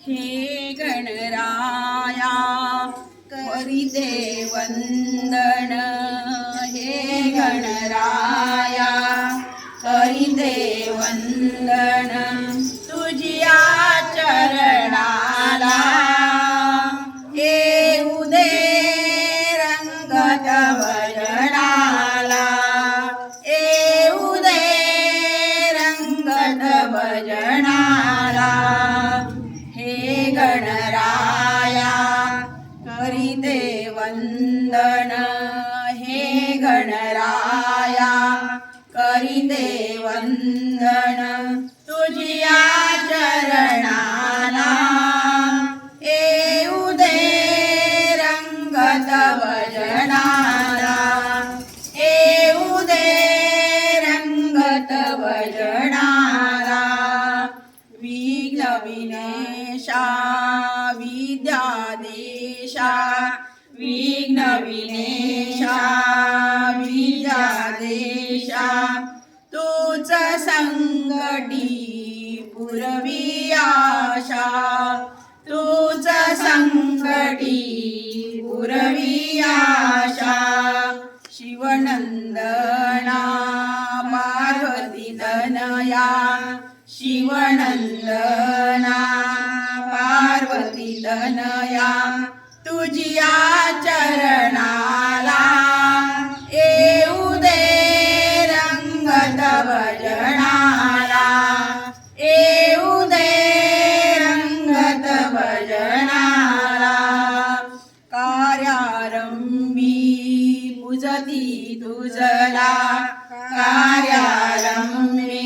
हे गणराया करीते वंदन, हे गणराया करीते वंदन, तुझिया चरणाला येऊ दे रंगत भजनाला, येऊ दे रंगत भजनाला। हे गणराया करीते वंदन, हे गणराया करीते वंदन, तुझिया चरणाला येऊ दे रंगत भजनाला, येऊ दे रंगत भजनाला। विघ्न विनेशा विद्याधीशा, विघ्न विनेशा विद्याधीशा, तूच संकटी पुरवी आशा, तूच संकटी पुरवी आशा। शिवनंदना पार्वती तनया, शिवनंदना पार्वती तनया, तुझिया चरणाला येऊ दे रंगत भजनाला, येऊ दे रंगत भजनाला। कार्यारंभी पूजती तुझला, कार्यारंभी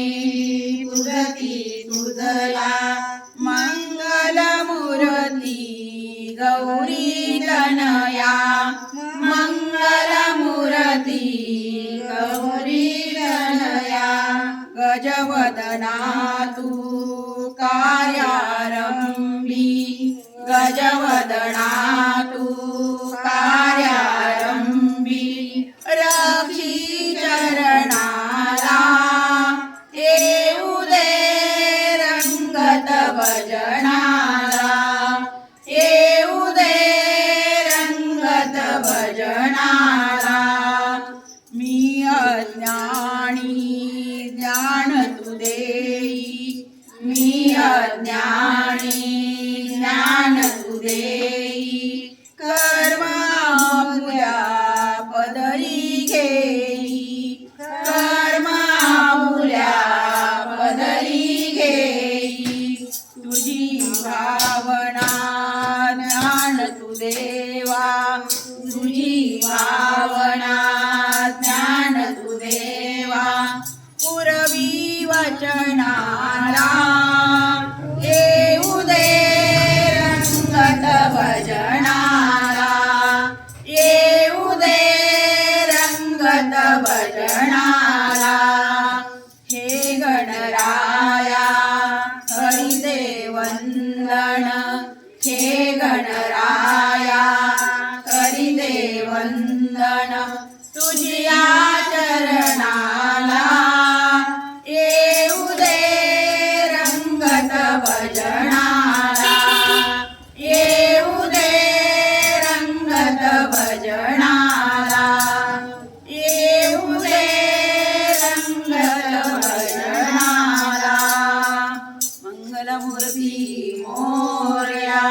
पूजती तुझला, मंगलमूर्ती गौरी तनया, मंगलमूर्ती गौरी तनया। गजवदना तू कार्यारंभी, गजवदना तू कार्यारंभी, रक्षी चरणाला येऊ दे रंगत भजनाला, येऊ दे रंगत भजनाला। मी अज्ञानी ज्ञान तू देई, मी अज्ञानी ज्ञान तू देई, कर्म आपुल्या पदरी घेई, कर्म आपुल्या पदरी घेई। तुझी भावना ज्ञान तू देवा, तुझी भावना ज्ञान तू देवा, पुरवी वचनाला येऊ दे रंगत भजनाला, येऊ दे रंगत भजनाला। हे गणराया करीते वंदन, हे गणराया करीते वंदन, तुझिया चरणाला येऊ दे रंगत भजनाला, येऊ दे रंगत भजनाला, येऊ दे रंगत भजनाला। मंगलमूर्ती मोरया।